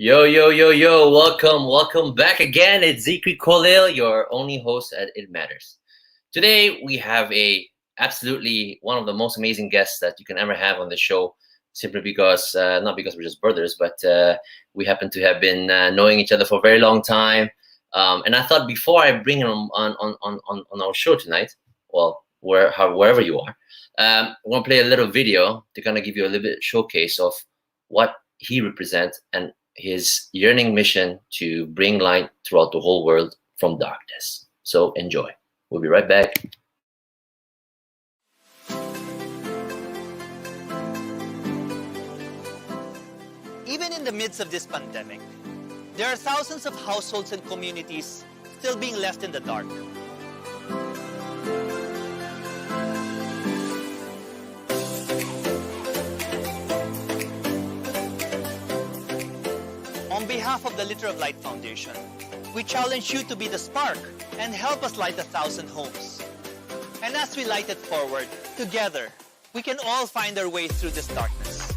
Yo, yo, yo, yo, welcome back again. It's Zikri Kolil, your only host at It Matters. Today, we have absolutely one of the most amazing guests that you can ever have on the show, simply because, not because we're just brothers, but we happen to have been knowing each other for a very long time. And I thought before I bring him on our show tonight, well, wherever you are, I want to play a little video to kind of give you a little bit showcase of what he represents and his yearning mission to bring light throughout the whole world from darkness. So enjoy. We'll be right back. Even in the midst of this pandemic, there are thousands of households and communities still being left in the dark. On behalf of the Liter of Light Foundation, we challenge you to be the spark and help us light 1,000 homes. And as we light it forward, together, we can all find our way through this darkness.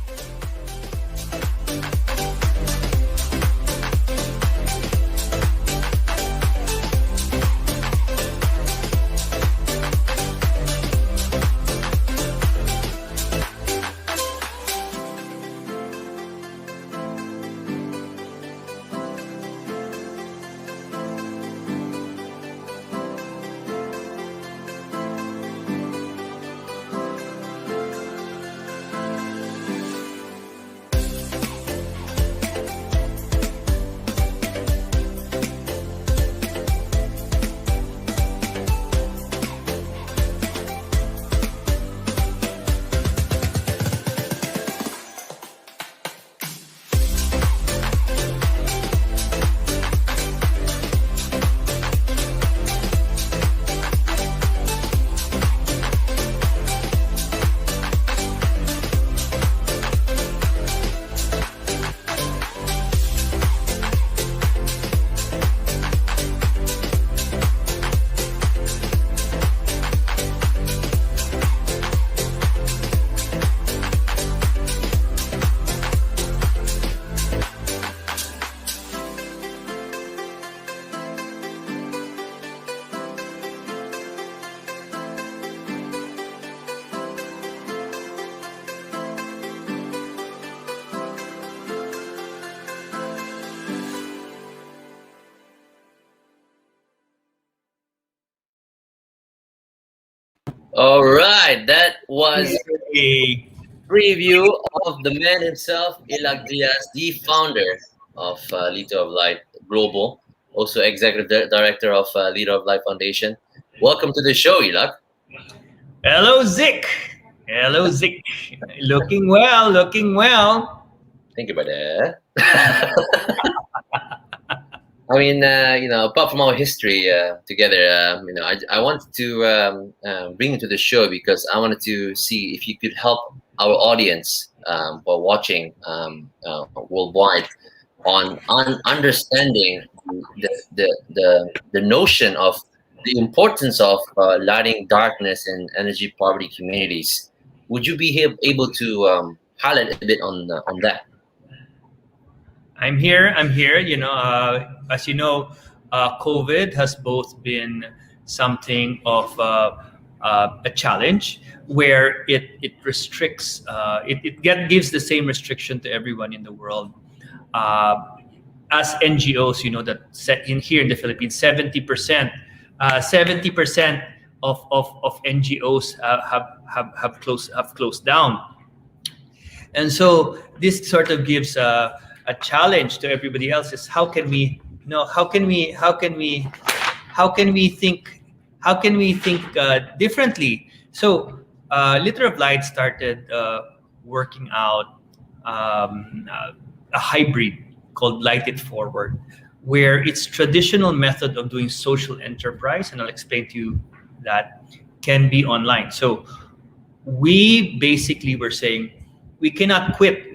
All right, that was a preview of the man himself, Illac Diaz, the founder of Liter of Light Global, also executive director of Liter of Light Foundation. Welcome to the show, Illac. Hello, Zik. Hello, Zik. Looking well, looking well. Thank you, brother. I mean, apart from our history together, I wanted to bring you to the show because I wanted to see if you could help our audience while watching worldwide on understanding the notion of the importance of lighting darkness in energy poverty communities. Would you be able to highlight a bit on that? I'm here. As you know, COVID has both been something of a challenge where it restricts, it gives the same restriction to everyone in the world. As NGOs, you know that here in the Philippines, 70% of NGOs have closed down, and so this sort of gives a challenge to everybody else. Is how can we think differently? So Liter of Light started working out a hybrid called Light It Forward, where its traditional method of doing social enterprise, and I'll explain to you that, can be online. So we basically were saying we cannot quit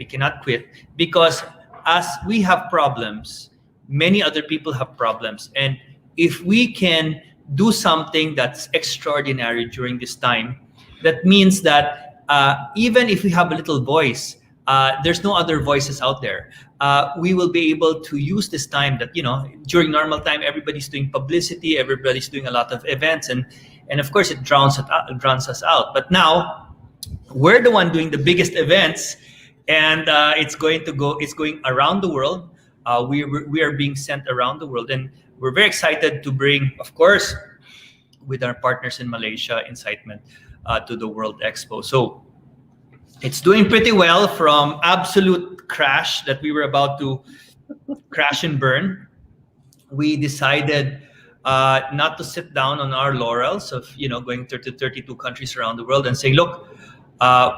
because as we have problems, many other people have problems. And if we can do something that's extraordinary during this time, that means that even if we have a little voice, there's no other voices out there. We will be able to use this time that, during normal time, everybody's doing publicity, everybody's doing a lot of events, and of course it drowns us out. But now we're the one doing the biggest events, and it's going around the world. We are being sent around the world, and we're very excited to bring, of course, with our partners in Malaysia, Incitement, to the World Expo. So it's doing pretty well from absolute crash that we were about to crash and burn. We decided not to sit down on our laurels of going to 32 countries around the world and saying, look,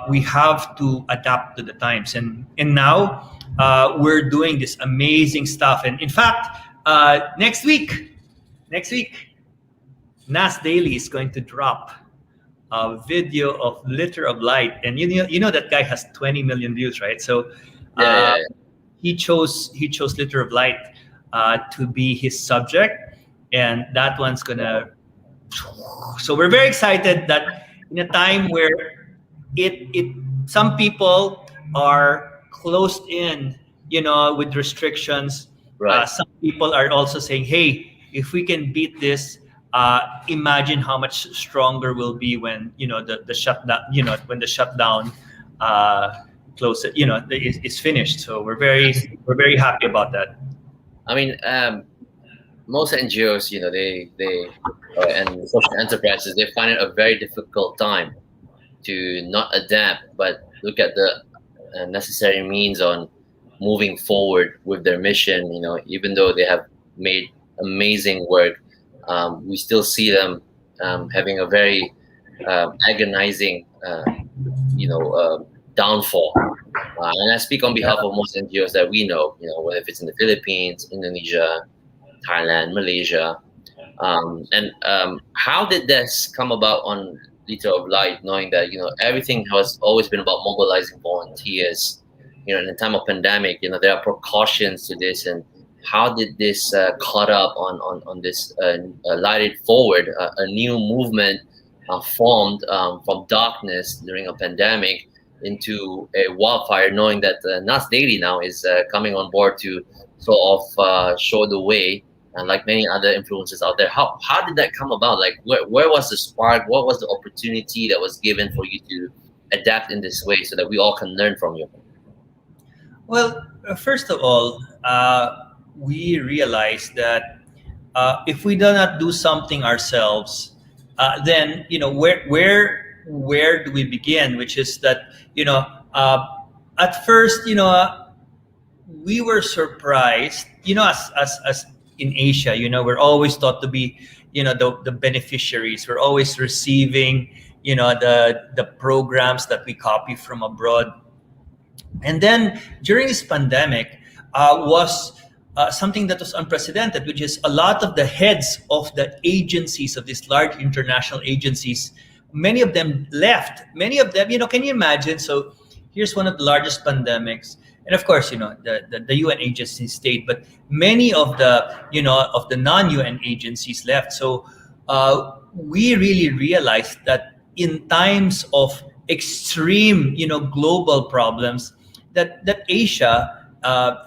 we have to adapt to the times. And now we're doing this amazing stuff. And in fact, next week, NAS Daily is going to drop a video of Liter of Light, and you know that guy has 20 million views, right? So he chose Liter of Light to be his subject, and that one's gonna. So we're very excited that in a time where some people are closed in, with restrictions. Right. Some people are also saying, hey, if we can beat this, imagine how much stronger we'll be when the shutdown, when the shutdown is finished. So we're very happy about that. I mean, most NGOs, and social enterprises, they find it a very difficult time to not adapt, but look at the necessary means on moving forward with their mission. Even though they have made amazing work, we still see them having a very agonizing, downfall. And I speak on behalf of most NGOs that we know, whether if it's in the Philippines, Indonesia, Thailand, Malaysia. How did this come about on Liter of Light, knowing that, everything has always been about mobilizing volunteers? In the time of pandemic, there are precautions to this, and how did this caught up on this Light It Forward, a new movement formed from darkness during a pandemic into a wildfire, knowing that NAS Daily now is coming on board to sort of show the way, and like many other influencers out there. How did that come about? Like, where was the spark? What was the opportunity that was given for you to adapt in this way so that we all can learn from you? Well, first of all, we realized that if we do not do something ourselves, then where do we begin? Which is that at first we were surprised. As in Asia, we're always thought to be the beneficiaries. We're always receiving the programs that we copy from abroad. And then during this pandemic was something that was unprecedented, which is a lot of the heads of the agencies, of these large international agencies, many of them left. Many of them, can you imagine? So here's one of the largest pandemics. And of course, the UN agencies stayed, but many of the, of the non-UN agencies left. So we really realized that in times of extreme, global problems, that Asia,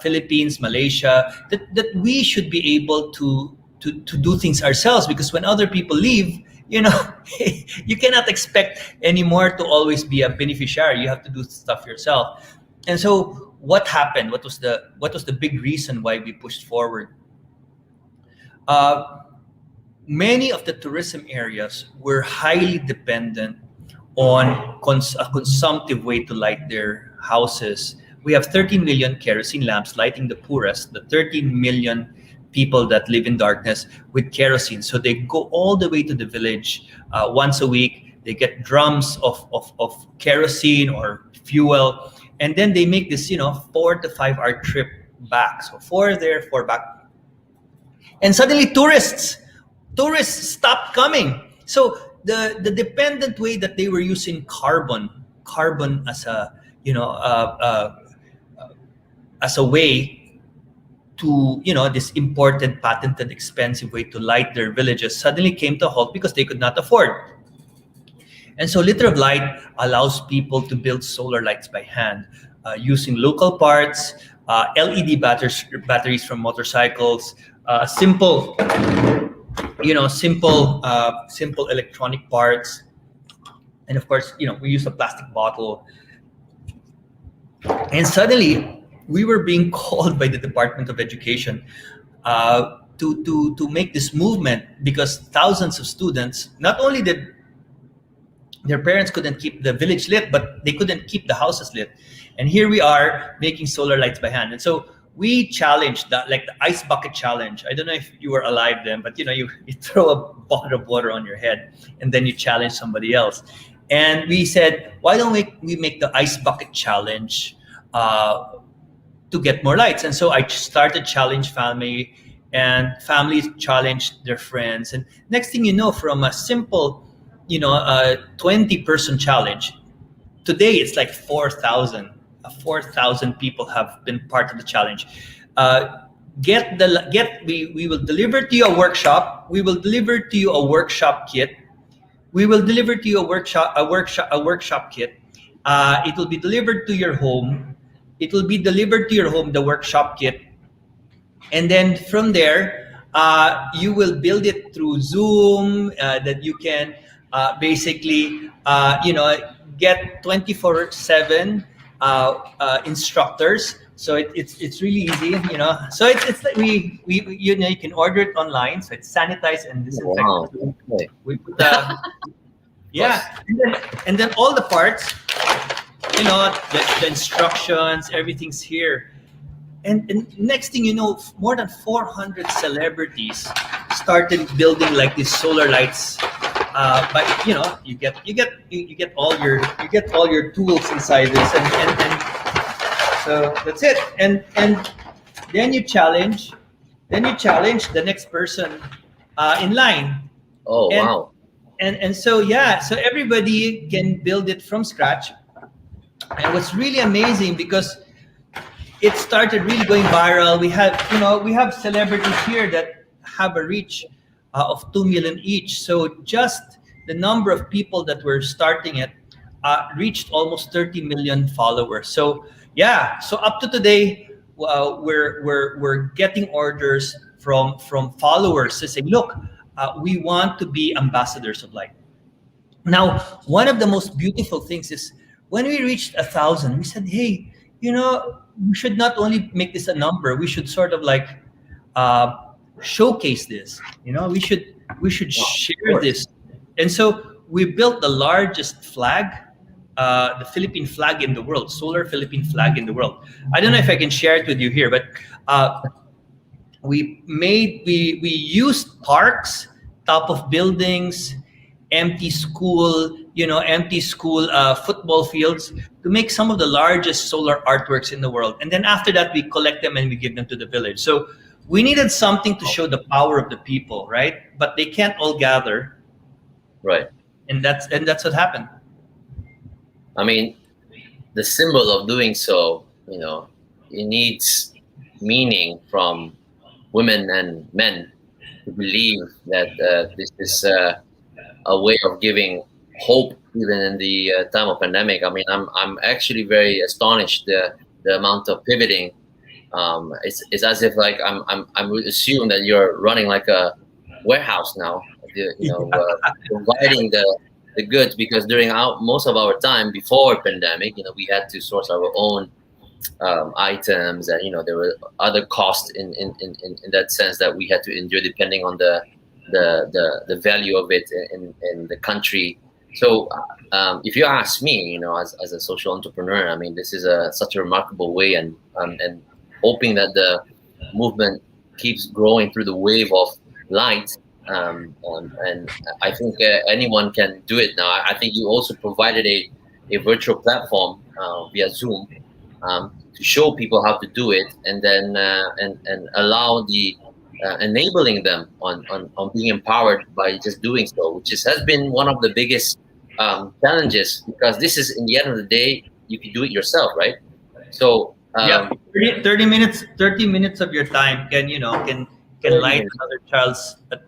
Philippines, Malaysia, that we should be able to do things ourselves, because when other people leave, you cannot expect anymore to always be a beneficiary. You have to do stuff yourself. And so what happened? What was the big reason why we pushed forward? Many of the tourism areas were highly dependent on a consumptive way to light their houses. We have 13 million kerosene lamps lighting the poorest, the 13 million people that live in darkness with kerosene. So they go all the way to the village once a week. They get drums of kerosene or fuel, and then they make this 4 to 5 hour trip back. So 4 there, 4 back, and suddenly tourists stopped coming. So the dependent way that they were using carbon as a as a way to this imported, patented, expensive way to light their villages suddenly came to a halt because they could not afford. And so Liter of Light allows people to build solar lights by hand. using local parts, LED batteries from motorcycles, simple, simple electronic parts, and of course, we use a plastic bottle. And suddenly, we were being called by the Department of Education to make this movement, because thousands of students, not only did their parents couldn't keep the village lit, but they couldn't keep the houses lit. And here we are making solar lights by hand. And so we challenged that, like the ice bucket challenge. I don't know if you were alive then, but you throw a bucket of water on your head and then you challenge somebody else. And we said, why don't we make the ice bucket challenge to get more lights? And so I started Challenge Family, and families challenged their friends. And next thing you know, from a simple, 20-person challenge, today it's like 4,000. 4,000 people have been part of the challenge. We will deliver to you a workshop. We will deliver to you a workshop kit. We will deliver to you a workshop kit. It will be delivered to your home. It will be delivered to your home, the workshop kit. And then from there, you will build it through Zoom, that you can basically, get 24/7 instructors. So it's really easy, So it's like you can order it online. So it's sanitized and disinfected. Wow. Okay. We put yeah, and then all the parts, the instructions, everything's here. And next thing you know, more than 400 celebrities started building like these solar lights. But you get all your tools inside this, and so that's it. And then you challenge the next person in line. Oh, and, wow. And so so everybody can build it from scratch. And what's really amazing, because it started really going viral. We have celebrities here that have a reach of 2 million each. So just the number of people that were starting it reached almost 30 million followers. So so up to today, we're getting orders from followers to say, look, we want to be ambassadors of light. Now, one of the most beautiful things is when we reached 1,000, we said, hey, we should not only make this a number, we should sort of like showcase this. We should share this. And so we built the largest flag, the Philippine flag in the world, solar Philippine flag in the world. I don't know if I can share it with you here, but we used parks, top of buildings, empty school football fields to make some of the largest solar artworks in the world. And then after that, we collect them and we give them to the village. So we needed something to show the power of the people, right? But they can't all gather. Right. And that's what happened. I mean, the symbol of doing so, it needs meaning from women and men to believe that this is a way of giving hope even in the time of pandemic. I mean, I'm actually very astonished the amount of pivoting. It's as if like I would assume that you're running like a warehouse now, providing the goods, because during most of our time before pandemic, we had to source our own items, and there were other costs in that sense that we had to endure depending on the value of it in the country. So if you ask me, as a social entrepreneur, I mean, this is such a remarkable way, and hoping that the movement keeps growing through the wave of light. And I think anyone can do it now. I think you also provided a virtual platform via Zoom to show people how to do it, and then and allow the enabling them on being empowered by just doing so, which has been one of the biggest challenges, because this is, in the end of the day, you can do it yourself, right? So 30 minutes of your time can light another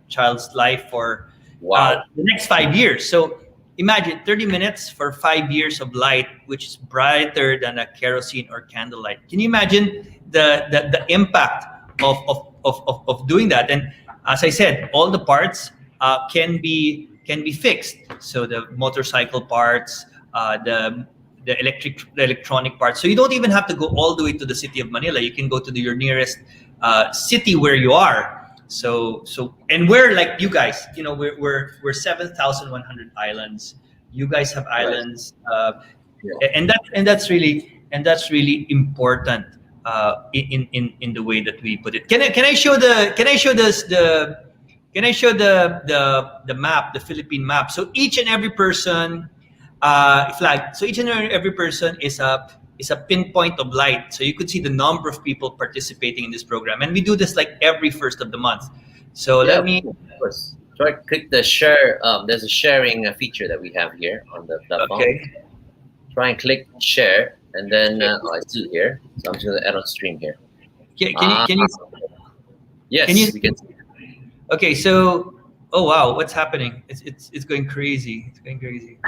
child's life for the next 5 years. So imagine 30 minutes for 5 years of light, which is brighter than a kerosene or candlelight. Can you imagine the impact of doing that? And as I said, all the parts can be fixed. So the motorcycle parts, the electronic parts. So you don't even have to go all the way to the city of Manila. You can go to your nearest city where you are. So and we're like you guys, we're 7,100 islands. You guys have islands, and that's really important in the way that we put it. Can I show the map, the Philippine map? So each and every person flag. So each and every person is a pinpoint of light. So you could see the number of people participating in this program. And we do this like every first of the month. So let me... Of course. So I click the share. There's a sharing feature that we have here on the platform. Okay. Try and click share. And then I see here. So I'm just going to add on stream here. Can you... Yes, can you, we can see. Okay, so... Oh, wow. What's happening? It's going crazy. It's going crazy.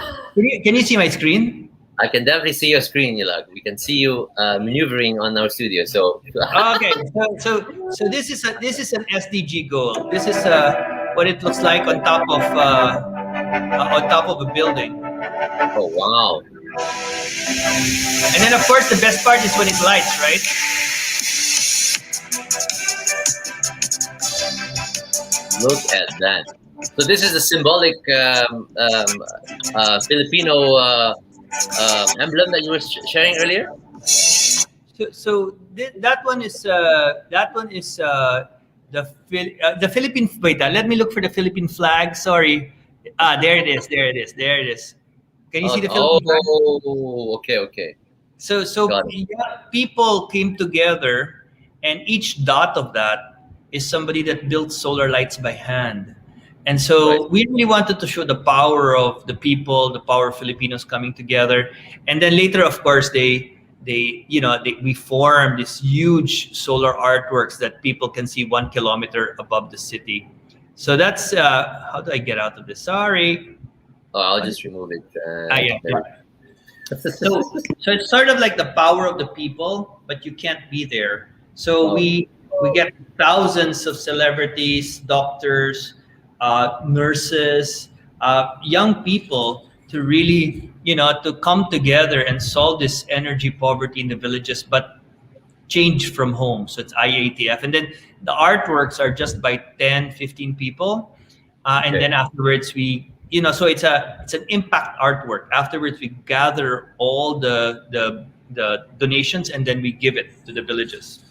Can you see my screen? I can definitely see your screen, Illac. We can see you maneuvering on our studio. So okay, so this is an SDG goal. This is what it looks like on top of a building. Oh wow! And then of course the best part is when it lights, right? Look at that. So this is a symbolic Filipino emblem that you were sharing earlier. So that one is the Philippine. Wait, let me look for the Philippine flag. Sorry, there it is. Can you see the Philippine flag? Oh, okay. So people came together, and each dot of that is somebody that built solar lights by hand. And so we really wanted to show the power of the people, the power of Filipinos coming together. And then later, of course, we formed these huge solar artworks that people can see 1 kilometer above the city. So that's, how do I get out of this? Sorry. Oh, I'll just remove it. So it's sort of like the power of the people, but you can't be there. So we get thousands of celebrities, doctors, nurses, young people to really, to come together and solve this energy poverty in the villages, but change from home. So it's IATF. And then the artworks are just by 10, 15 people. And then afterwards so it's an impact artwork. Afterwards, we gather all the donations and then we give it to the villages.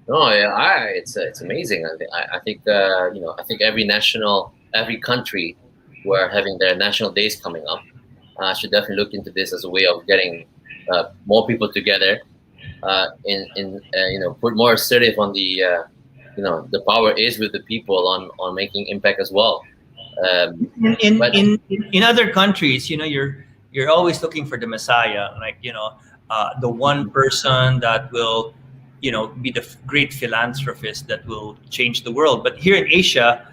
Oh yeah, it's amazing. I think I think every country who are having their national days coming up should definitely look into this as a way of getting more people together. Put more assertive on the power is with the people on making impact as well. In other countries, you're always looking for the Messiah, like the one person that will be the great philanthropist that will change the world. But here in Asia,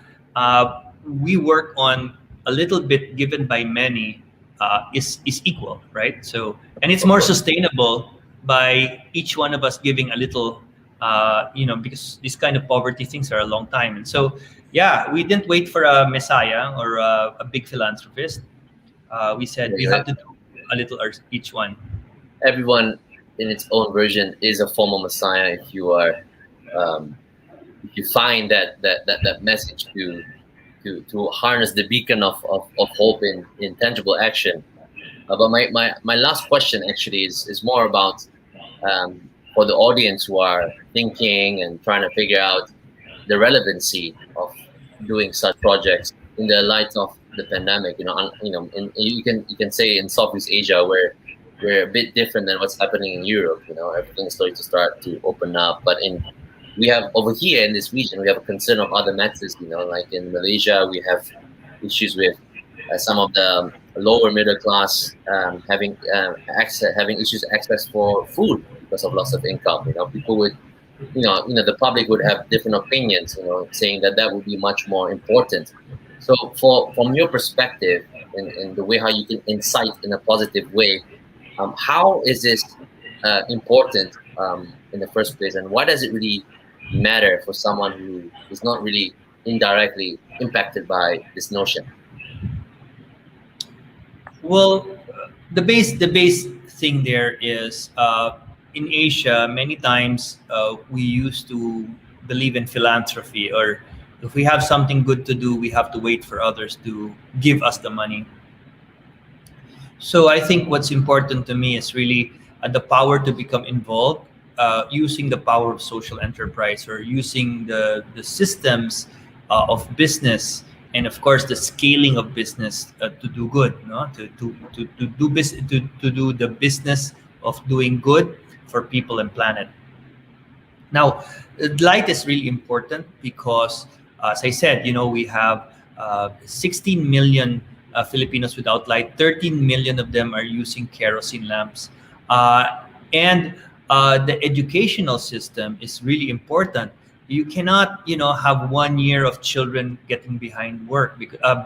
we work on a little bit given by many is equal, right? So, and it's more sustainable by each one of us giving a little, because these kind of poverty things are a long time. And so, yeah, we didn't wait for a messiah or a big philanthropist. We said we have to do a little each one. Everyone in its own version is a form of messiah if you are if you find that message to harness the beacon of hope in tangible action. But my last question actually is more about for the audience who are thinking and trying to figure out the relevancy of doing such projects in the light of the pandemic. You can say in Southeast Asia where we're a bit different than what's happening in Europe. Everything's starting to start to open up. But we have over here in this region, we have a concern of other matters. Like in Malaysia, we have issues with some of the lower middle class having issues access for food because of loss of income. People would, the public would have different opinions. Saying that would be much more important. So from your perspective, in the way how you can incite in a positive way. How is this important in the first place, and why does it really matter for someone who is not really indirectly impacted by this notion? Well, the base thing there is, in Asia, many times we used to believe in philanthropy, or if we have something good to do, we have to wait for others to give us the money. So I think what's important to me is really the power to become involved, using the power of social enterprise, or using the systems of business, and of course the scaling of business to do good, no? To do business, to do the business of doing good for people and planet. Now, light is really important because, as I said, we have 16 million Filipinos without light. 13 million of them are using kerosene lamps. And the educational system is really important. You cannot, have 1 year of children getting behind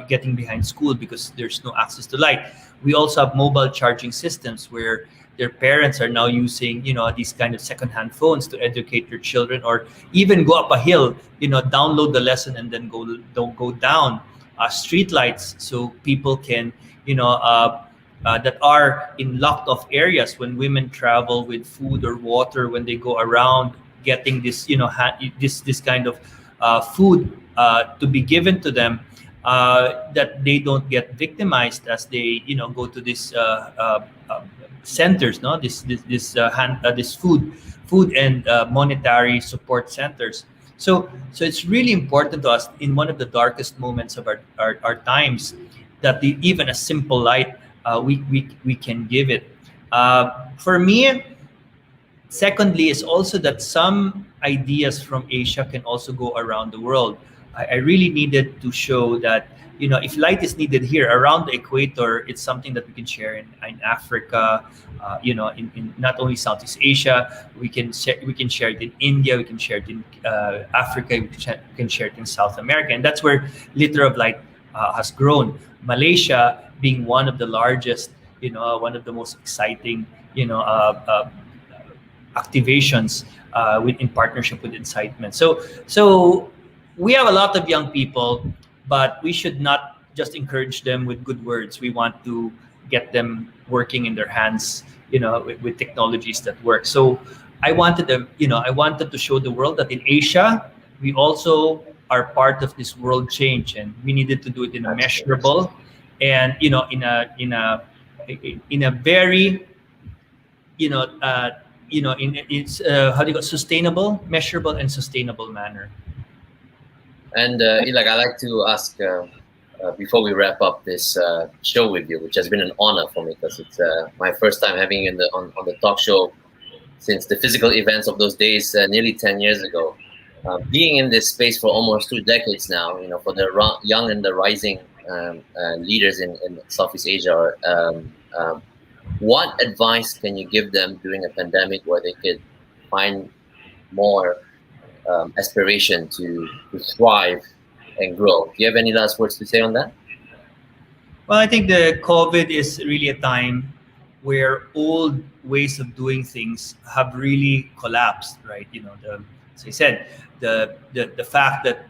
getting behind school because there's no access to light. We also have mobile charging systems where their parents are now using, these kind of secondhand phones to educate their children, or even go up a hill, download the lesson and then don't go down. Street lights, so people can, that are in locked off areas, when women travel with food or water, when they go around getting this, this kind of food to be given to them, that they don't get victimized as they, go to this centers, no, this food and monetary support centers. So it's really important to us in one of the darkest moments of our times, that even a simple light, we can give it. For me, secondly, is also that some ideas from Asia can also go around the world. I really needed to show that, if light is needed here around the equator, it's something that we can share in Africa, in not only Southeast Asia. We can share it in India, we can share it in Africa, we can share it in South America, and that's where Liter of Light has grown. Malaysia being one of the largest, one of the most exciting, activations in partnership with Incitement. So we have a lot of young people, but we should not just encourage them with good words. We want to get them working in their hands, with technologies that work. So I wanted to show the world that in Asia, we also are part of this world change, and we needed to do it in a measurable and, in a very, sustainable, measurable, and sustainable manner. And Illac, I'd like to ask, before we wrap up this show with you, which has been an honor for me, because it's my first time having you on the talk show since the physical events of those days nearly 10 years ago. Being in this space for almost 2 decades now, for the young and the rising leaders in Southeast Asia, what advice can you give them during a pandemic where they could find more aspiration to thrive and grow? Do you have any last words to say on that? Well, I think the COVID is really a time where old ways of doing things have really collapsed, right? As I said, the fact that,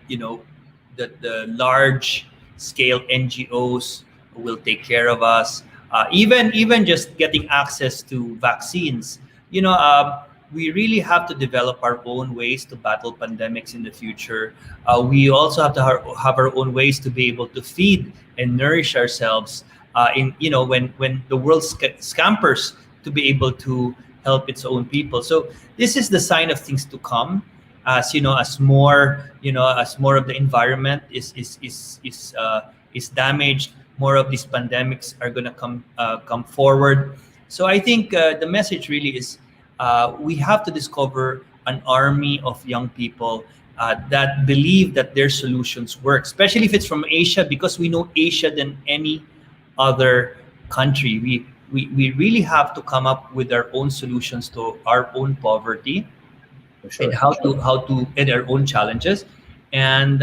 that the large scale NGOs will take care of us, even just getting access to vaccines, we really have to develop our own ways to battle pandemics in the future. We also have to have our own ways to be able to feed and nourish ourselves when the world scampers, to be able to help its own people. So this is the sign of things to come, as as more of the environment is damaged, more of these pandemics are going to come forward. So I think the message really is, we have to discover an army of young people that believe that their solutions work, especially if it's from Asia, because we know Asia than any other country. We really have to come up with our own solutions to our own poverty, Sure. and how to and our own challenges, and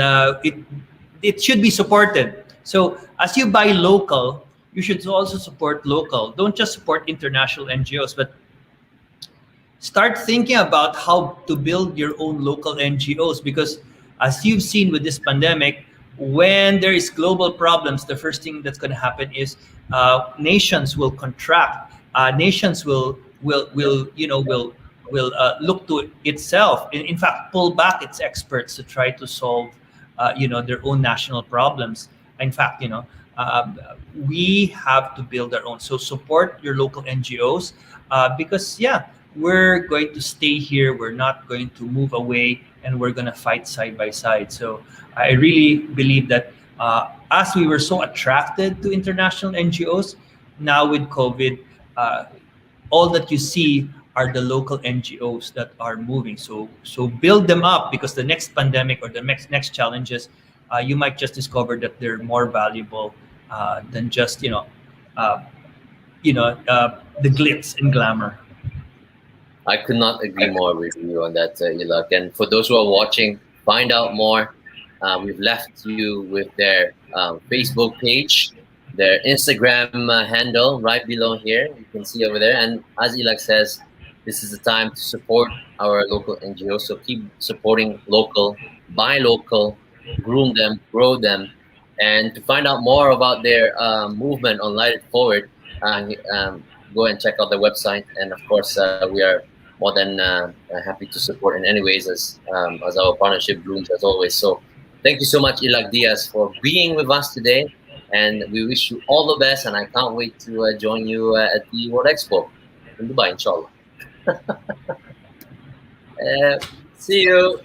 it should be supported So as you buy local, you should also support local. Don't just support international NGOs, but start thinking about how to build your own local NGOs, because as you've seen with this pandemic, when there is global problems, the first thing that's going to happen is nations will contract. Nations will look to itself. In fact, pull back its experts to try to solve their own national problems. In fact, we have to build our own. So support your local NGOs, because we're going to stay here. We're not going to move away, and we're going to fight side by side. So I really believe that as we were so attracted to international NGOs, now with COVID, all that you see are the local NGOs that are moving. So build them up, because the next pandemic or the next challenges, you might just discover that they're more valuable than just the glitz and glamour. I could not agree more with you on that, Illac. And for those who are watching, find out more. We've left you with their Facebook page, their Instagram handle right below here. You can see over there. And as Illac says, this is the time to support our local NGOs. So keep supporting local, buy local, groom them, grow them. And to find out more about their movement on Light It Forward, go and check out their website. And of course, we are more than happy to support in any ways as our partnership blooms as always. So thank you so much, Illac Diaz, for being with us today. And we wish you all the best. And I can't wait to join you at the World Expo in Dubai, inshallah. See you.